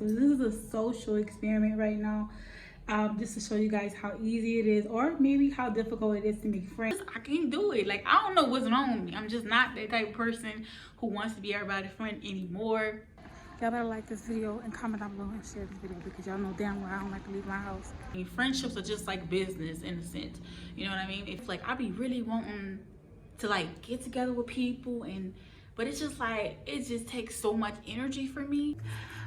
So this is a social experiment right now, just to show you guys how easy it is, or maybe how difficult it is to make friends. I can't do it. Like, I don't know what's wrong with me. I'm just not that type of person who wants to be everybody's friend anymore. Y'all better like this video and comment down below and share this video, because y'all know damn well I don't like to leave my house. I mean, friendships are just like business in a sense. You know what I mean? It's like I be really wanting to like get together with people, but it's just like, it just takes so much energy for me.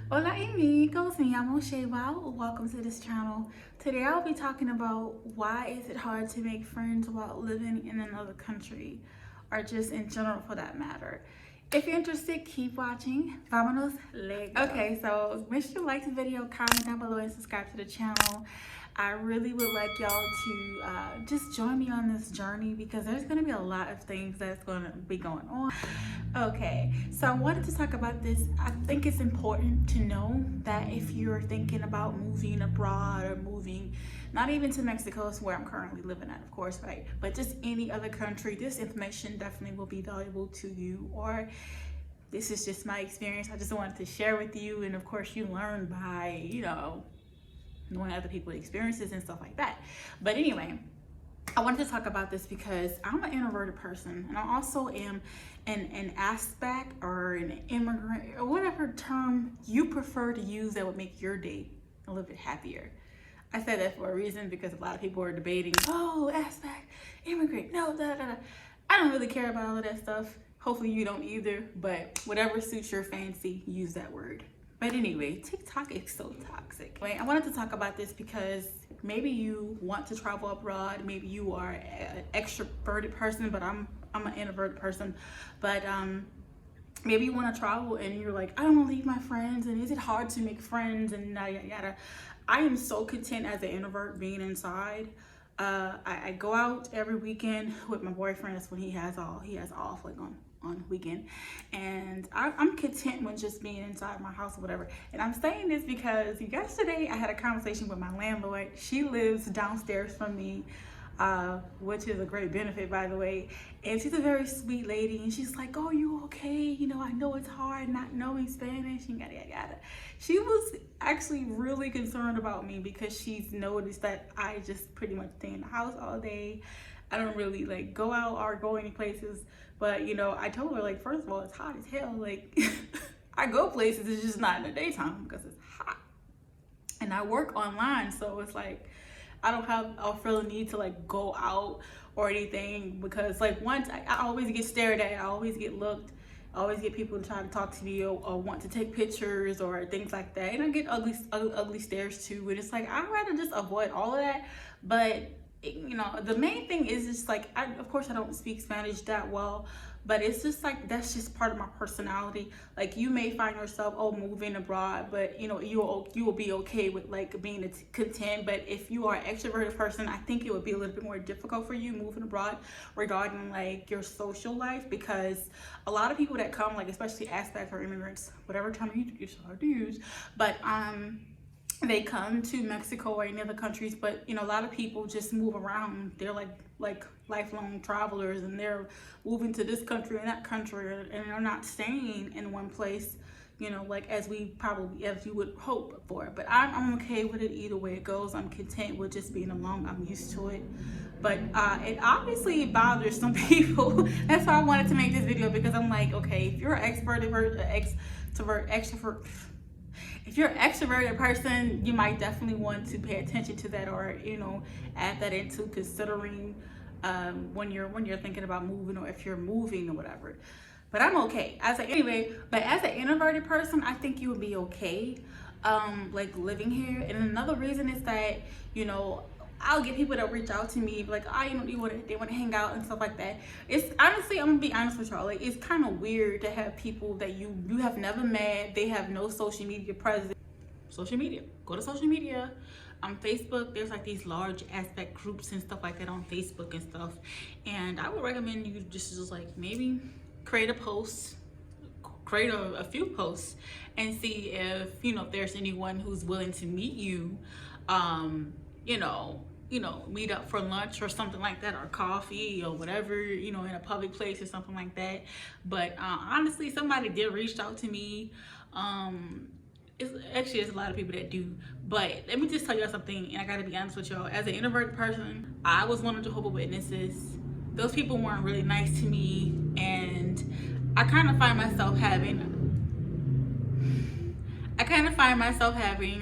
Hola amigos, me llamo Shwilde. Welcome to this channel. Today I'll be talking about why is it hard to make friends while living in another country, or just in general for that matter. If you're interested, keep watching. Vámonos, let's go. Okay, so make sure you like the video, comment down below, and subscribe to the channel. I really would like y'all to just join me on this journey, because there's going to be a lot of things that's going to be going on. Okay, so I wanted to talk about this. I think it's important to know that if you're thinking about moving abroad, or moving, not even to Mexico, is where I'm currently living at, of course, right? But just any other country, this information definitely will be valuable to you, or this is just my experience. I just wanted to share with you, and of course you learn by, you know, knowing other people's experiences and stuff like that. But anyway, I wanted to talk about this because I'm an introverted person, and I also am an aspect or an immigrant, or whatever term you prefer to use that would make your day a little bit happier. I said that for a reason, because a lot of people are debating, oh, aspect, immigrant, no, da, da, da. I don't really care about all of that stuff. Hopefully you don't either, but whatever suits your fancy, use that word. But anyway, TikTok is so toxic. I wanted to talk about this because maybe you want to travel abroad. Maybe you are an extroverted person, but I'm an introverted person. But maybe you want to travel and you're like, I don't want to leave my friends, and is it hard to make friends, and yada yada yada. I am so content as an introvert being inside. I go out every weekend with my boyfriend. That's when he has off, like on weekend, and I'm content with just being inside my house or whatever. And I'm saying this because yesterday I had a conversation with my landlord. She lives downstairs from me, which is a great benefit, by the way, and she's a very sweet lady, and she's like, oh, you okay? You know, I know it's hard not knowing Spanish and yada yada yada. She was actually really concerned about me, because she's noticed that I just pretty much stay in the house all day. I don't really like go out or go any places. But you know, I told her, like, first of all, it's hot as hell. Like, I go places, it's just not in the daytime because it's hot. And I work online, so it's like I don't feel the need to like go out or anything, because like once I always get stared at, I always get looked, I always get people to try to talk to me, or want to take pictures or things like that. And I get ugly stares too. And it's like, I'd rather just avoid all of that. But you know, the main thing is just like, of course I don't speak Spanish that well, but it's just like, that's just part of my personality. Like, you may find yourself, oh, moving abroad, but you know, you will be okay with like being content. But if you are an extroverted person, I think it would be a little bit more difficult for you moving abroad regarding like your social life, because a lot of people that come, like especially expats or immigrants, whatever term you start to use, but they come to Mexico or any other countries. But you know, a lot of people just move around. They're like lifelong travelers, and they're moving to this country and that country, and they're not staying in one place, you know, like as you would hope for. But I'm okay with it either way it goes. I'm content with just being alone. I'm used to it. But it obviously bothers some people. That's why I wanted to make this video, because I'm like, okay, if you're an extrovert, if you're an extroverted person, you might definitely want to pay attention to that, or you know, add that into considering when you're thinking about moving, or if you're moving or whatever. But I'm okay but as an introverted person, I think you would be okay like living here. And another reason is that, you know, I'll get people that reach out to me like, oh, you know, they want to hang out and stuff like that. It's honestly, I'm gonna be honest with y'all, like, it's kind of weird to have people that you have never met. They have no social media presence. Social media, go to social media. On Facebook, there's like these large aspect groups and stuff like that on Facebook and stuff. And I would recommend you just like maybe create a post, create a few posts, and see if, you know, if there's anyone who's willing to meet you, you know, meet up for lunch or something like that, or coffee or whatever, you know, in a public place or something like that. But honestly, somebody did reach out to me it's actually, there's a lot of people that do. But let me just tell y'all something, and I gotta be honest with y'all. As an introverted person, I was one of the Jehovah's Witnesses. Those people weren't really nice to me, and I kind of find myself having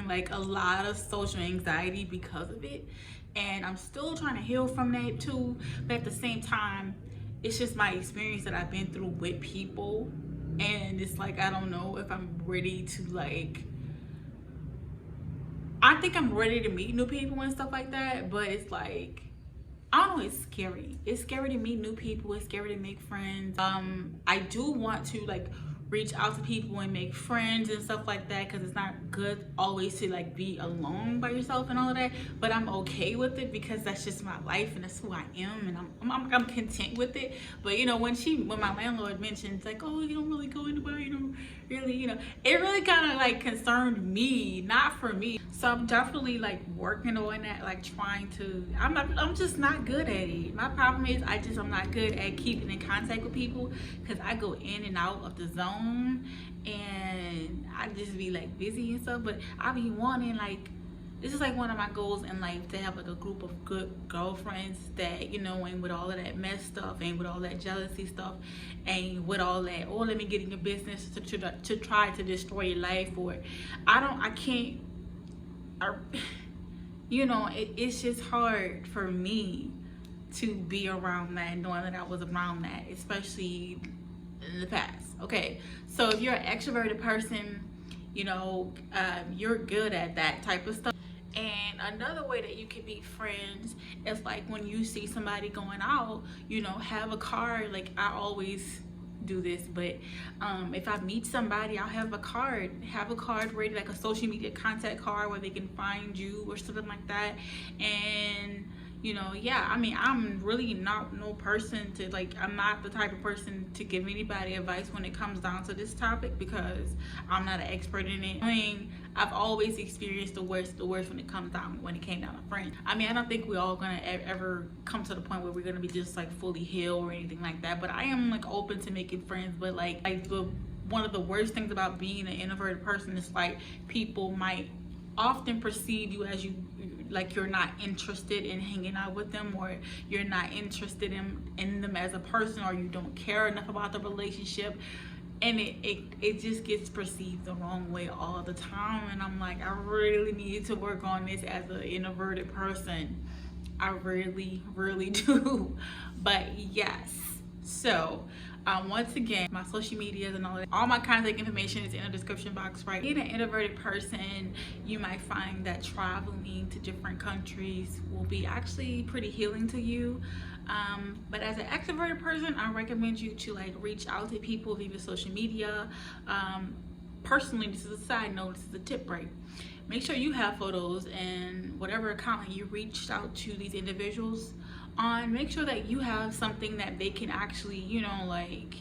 like a lot of social anxiety because of it, and I'm still trying to heal from that too. But at the same time, it's just my experience that I've been through with people, and it's like, I don't know if I'm ready to, like, I think I'm ready to meet new people and stuff like that, but it's like, I don't know, it's scary. It's scary to meet new people. It's scary to make friends. I do want to, like, reach out to people and make friends and stuff like that, because it's not good always to, like, be alone by yourself and all of that. But I'm okay with it because that's just my life and that's who I am, and I'm content with it. But you know, when my landlord mentions, like, oh, you don't really go anywhere, you don't really, you know, it really kind of like concerned me, not for me. So I'm definitely like working on that, like trying to, I'm just not good at it. My problem is I'm not good at keeping in contact with people, because I go in and out of the zone and I just be like busy and stuff. But I be wanting, like, this is like one of my goals in life, to have like a group of good girlfriends that, you know, ain't with all of that mess stuff, ain't with all that jealousy stuff, ain't with all that, oh, let me get in your business to try to destroy your life, or I can't, you know, it's just hard for me to be around that, knowing that I was around that, especially in the past. Okay, so if you're an extroverted person, you know, you're good at that type of stuff. And another way that you can be friends is like when you see somebody going out, you know, have a card. Like, I always do this, but if I meet somebody, I'll have a card ready, like a social media contact card where they can find you or something like that. And you know, yeah, I mean, I'm really not no person to, like, I'm not the type of person to give anybody advice when it comes down to this topic, because I'm not an expert in it. I mean, I've always experienced the worst when it came down to friends. I mean, I don't think we're all gonna ever come to the point where we're gonna be just like fully healed or anything like that, but I am like open to making friends. But like one of the worst things about being an introverted person is like people might often perceive you as like you're not interested in hanging out with them, or you're not interested in them as a person, or you don't care enough about the relationship, and it just gets perceived the wrong way all the time. And I'm like, I really need to work on this as an introverted person. I really do. But yes, so once again, my social medias and all my contact information is in the description box, right? Being an introverted person, you might find that traveling to different countries will be actually pretty healing to you. But as an extroverted person, I recommend you to like reach out to people via social media. Personally, this is a side note, this is a tip, right? Make sure you have photos and whatever account you reached out to these individuals on, make sure that you have something that they can actually, you know, like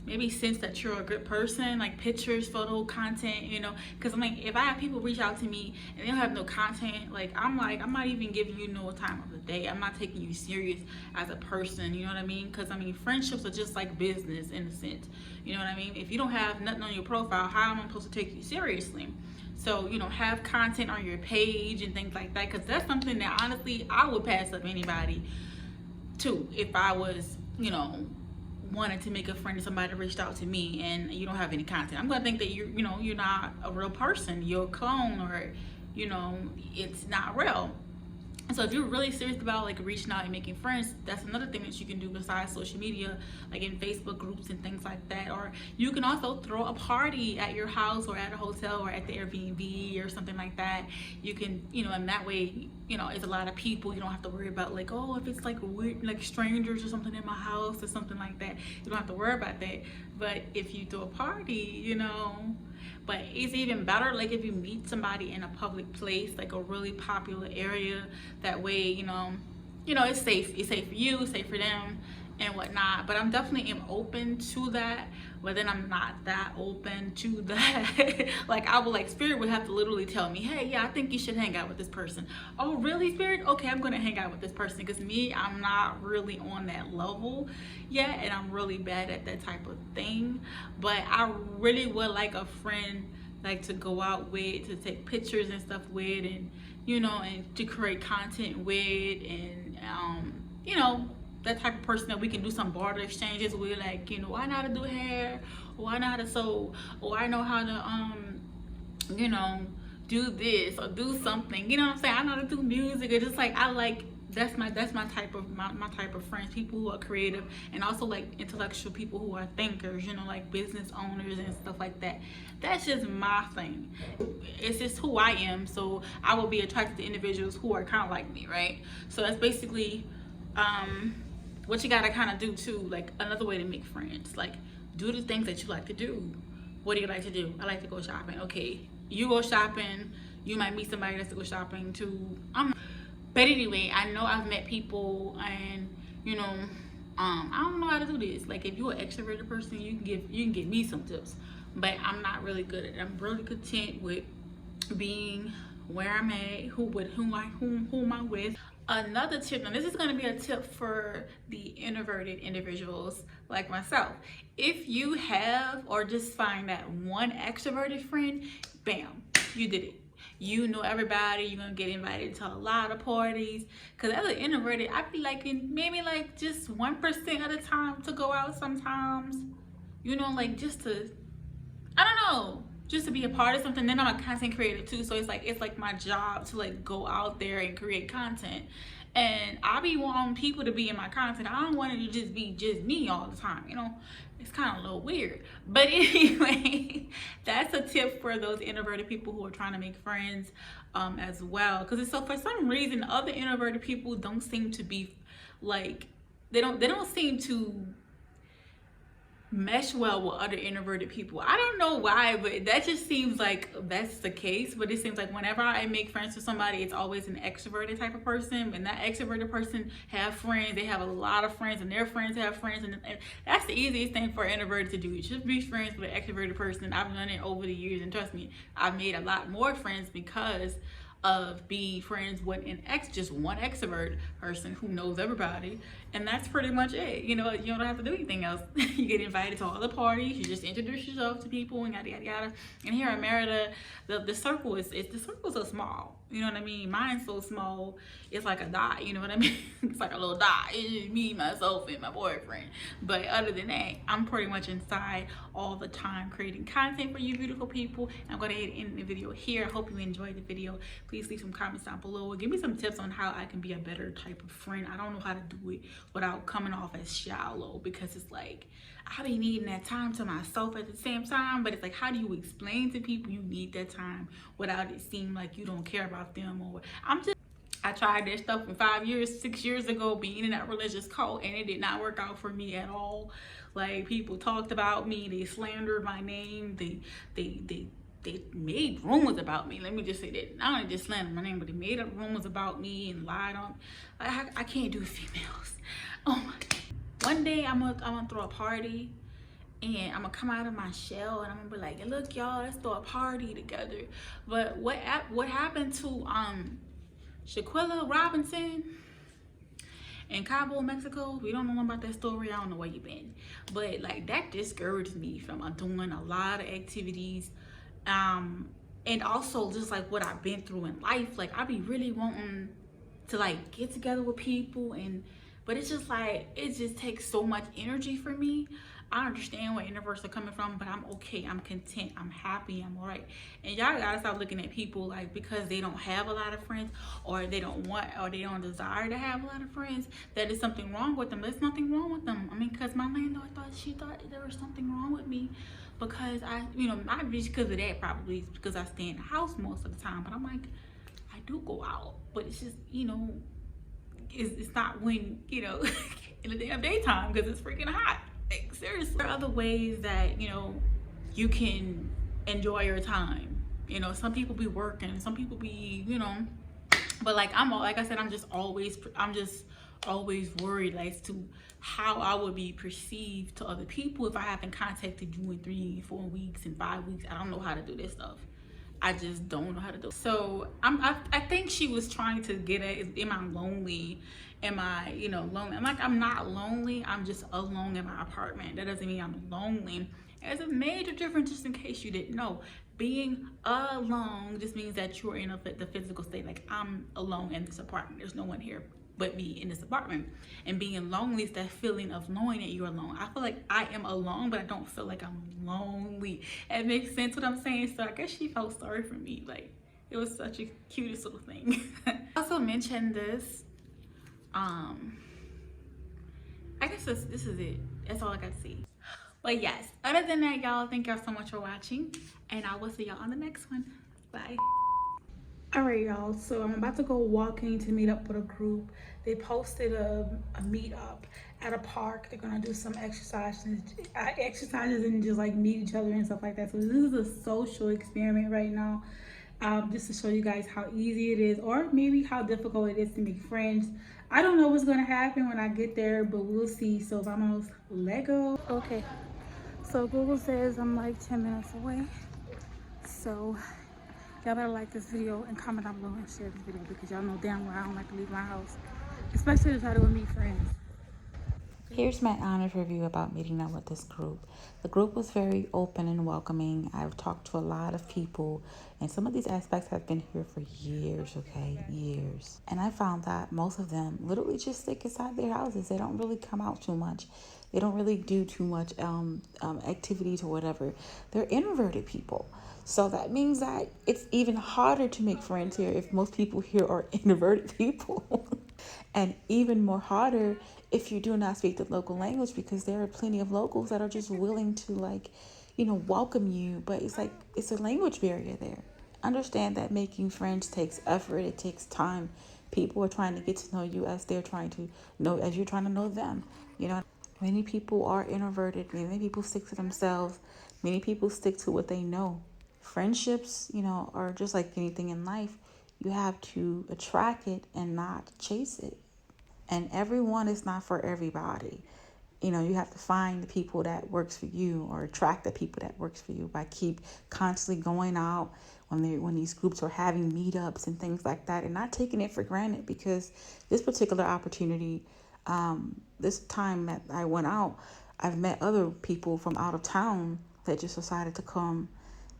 maybe sense that you're a good person, like pictures, photo, content, you know. Because I'm like, if I have people reach out to me and they don't have no content, like I'm not even giving you no time of the day. I'm not taking you serious as a person, you know what I mean? Because I mean, friendships are just like business in a sense, you know what I mean? If you don't have nothing on your profile, how am I supposed to take you seriously? So, you know, have content on your page and things like that, because that's something that honestly I would pass up anybody too if I was, you know, wanted to make a friend of somebody that reached out to me and you don't have any content. I'm gonna think that you're not a real person, you're a clone, or you know, it's not real. So if you're really serious about like reaching out and making friends, that's another thing that you can do besides social media, like in Facebook groups and things like that. Or you can also throw a party at your house or at a hotel or at the Airbnb or something like that. You can, you know, and that way, you know, it's a lot of people. You don't have to worry about like, oh, if it's like weird, like strangers or something in my house or something like that. You don't have to worry about that. But if you throw a party, you know, but it's even better like if you meet somebody in a public place, like a really popular area. That way, you know, it's safe. It's safe for you, it's safe for them and whatnot. But I'm definitely am open to that, but then I'm not that open to that. Like I would like, Spirit would have to literally tell me, hey, yeah, I think you should hang out with this person. Oh really, Spirit? Okay, I'm gonna hang out with this person. Because me, I'm not really on that level yet, and I'm really bad at that type of thing. But I really would like a friend like to go out with, to take pictures and stuff with, and you know, and to create content with, and you know, that type of person that we can do some barter exchanges with. Like, you know, I know how to do hair, or I know how to sew, or I know how to you know, do this or do something, you know what I'm saying? I know how to do music. It's just like, I like, that's my type of my type of friends, people who are creative, and also like intellectual people who are thinkers, you know, like business owners and stuff like that. That's just my thing. It's just who I am. So I will be attracted to individuals who are kind of like me, right? So that's basically what you gotta kind of do too. Like, another way to make friends, like, do the things that you like to do. What do you like to do? I like to go shopping. Okay, you go shopping, you might meet somebody that's to go shopping too. But anyway, I know I've met people, and you know, I don't know how to do this. Like, if you're an extroverted person, you can give me some tips, but I'm not really good at it. I'm really content with being where I'm at, whom I'm with. Another tip, and this is going to be a tip for the introverted individuals like myself. If you have, or just find that one extroverted friend, bam, you did it. You know everybody, you're gonna get invited to a lot of parties. Cause as an introverted, I be liking maybe like just 1% of the time to go out sometimes. You know, like just to, I don't know, just to be a part of something. Then I'm a content creator too, so it's like my job to like go out there and create content. And I be wanting people to be in my content. I don't want it to just be just me all the time, you know. It's kind of a little weird. But anyway, that's a tip for those introverted people who are trying to make friends as well. Because it's so, for some reason, other introverted people don't seem to be like, they don't seem to mesh well with other introverted people. I don't know why, but that just seems like that's the case. But it seems like whenever I make friends with somebody, it's always an extroverted type of person, and that extroverted person have friends. They have a lot of friends, and their friends have friends, and that's the easiest thing for an introverted to do. Just be friends with an extroverted person. I've done it over the years, and trust me, I've made a lot more friends because of being friends with just one extrovert person who knows everybody, and that's pretty much it. You know, you don't have to do anything else. You get invited to all the parties, you just introduce yourself to people, and yada yada yada. And here in Merida, the circle is so small. You know what I mean? Mine's so small, it's like a dot. You know what I mean? It's like a little dot. It's just me, myself, and my boyfriend. But other than that, I'm pretty much inside all the time creating content for you beautiful people. I'm going to end the video here. I hope you enjoyed the video. Please leave some comments down below. Give me some tips on how I can be a better type of friend. I don't know how to do it without coming off as shallow, because it's like I be needing that time to myself at the same time. But it's like, how do you explain to people you need that time without it seem like you don't care about them? Or I tried that stuff for 5 years, 6 years ago, being in that religious cult, and it did not work out for me at all. Like, people talked about me, they slandered my name, they made rumors about me. Let me just say that. Not only just slandered my name, but they made up rumors about me and lied on. I can't do females. Oh my God. One day I'm gonna throw a party, and I'm gonna come out of my shell, and I'm gonna be like, look y'all, let's throw a party together. But what happened to Shaquilla Robinson in Cabo, Mexico? We don't know about that story. I don't know where you been, but like, that discouraged me from doing a lot of activities, and also just like what I've been through in life. Like, I be really wanting to like get together with people, but it's just like, it just takes so much energy for me. I understand where introverts are coming from, but I'm okay, I'm content, I'm happy, I'm all right. And y'all gotta stop looking at people like, because they don't have a lot of friends, or they don't want, or they don't desire to have a lot of friends, that is something wrong with them. There's nothing wrong with them. I mean, because my landlord she thought there was something wrong with me, because I, you know, not just because of that, probably because I stay in the house most of the time. But I'm like, I do go out, but it's just, you know, it's not when, you know, in the damn daytime, because it's freaking hot. Like, seriously. There are other ways that, you know, you can enjoy your time. You know, some people be working, some people be, you know, but like, like I said, I'm just always worried as to how I would be perceived to other people if I haven't contacted you in 3, 4 weeks, and 5 weeks. I don't know how to do this stuff. I just don't know how to do it. So I think she was trying to get at, am I lonely? Am I, you know, lonely? I'm like, I'm not lonely. I'm just alone in my apartment. That doesn't mean I'm lonely. There's a major difference, just in case you didn't know. being alone just means that you're in the physical state. Like, I'm alone in this apartment. There's no one here but me in this apartment. And being lonely is that feeling of knowing that you're alone. I feel like I am alone, but I don't feel like I'm lonely. It makes sense what I'm saying. So I guess she felt sorry for me. Like, it was such a cutest little thing. I also mentioned this. I guess this is it. That's all I got to see. But yes, other than that, y'all, thank y'all so much for watching, and I will see y'all on the next one. Bye. All right, y'all, so I'm about to go walking to meet up with a group. They posted a meetup at a park. They're gonna do some exercises and just like meet each other and stuff like that. So this is a social experiment right now, just to show you guys how easy it is, or maybe how difficult it is to make friends. I don't know what's gonna happen when I get there, but we'll see. So vamos, Lego. Okay, so Google says I'm like 10 minutes away. So y'all better like this video and comment down below and share this video, because y'all know damn well I don't like to leave my house, especially to try to meet friends. Here's my honest review about meeting up with this group. The group was very open and welcoming. I've talked to a lot of people, and some of these aspects have been here for years, okay? Years. And I found that most of them literally just stick inside their houses. They don't really come out too much. They don't really do too much activities or whatever. They're introverted people. So that means that it's even harder to make friends here if most people here are introverted people. And even more harder if you do not speak the local language, because there are plenty of locals that are just willing to, like, you know, welcome you. But it's like, it's a language barrier there. Understand that making friends takes effort. It takes time. People are trying to get to know you as they're trying to know, as you're trying to know them. You know, many people are introverted. Many people stick to themselves. Many people stick to what they know. Friendships, you know, are just like anything in life. You have to attract it and not chase it. And everyone is not for everybody. You know, you have to find the people that works for you, or attract the people that works for you by constantly going out when these groups are having meetups and things like that, and not taking it for granted. Because this particular opportunity, this time that I went out, I've met other people from out of town that just decided to come,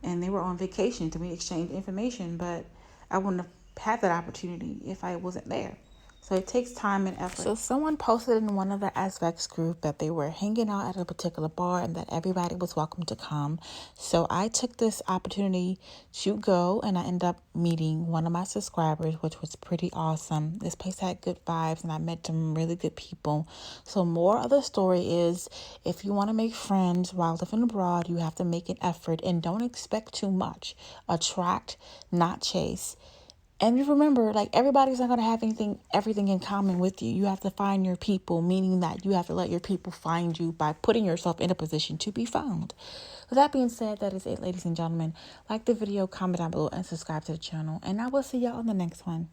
and they were on vacation to exchange information, but I wouldn't have had that opportunity if I wasn't there. So it takes time and effort. So someone posted in one of the aspects group that they were hanging out at a particular bar and that everybody was welcome to come. So I took this opportunity to go, and I ended up meeting one of my subscribers, which was pretty awesome. This place had good vibes, and I met some really good people. So more of the story is, if you want to make friends while living abroad, you have to make an effort and don't expect too much. Attract, not chase. And just remember, like, everybody's not going to have everything in common with you. You have to find your people, meaning that you have to let your people find you by putting yourself in a position to be found. With that being said, that is it, ladies and gentlemen. Like the video, comment down below, and subscribe to the channel. And I will see y'all on the next one.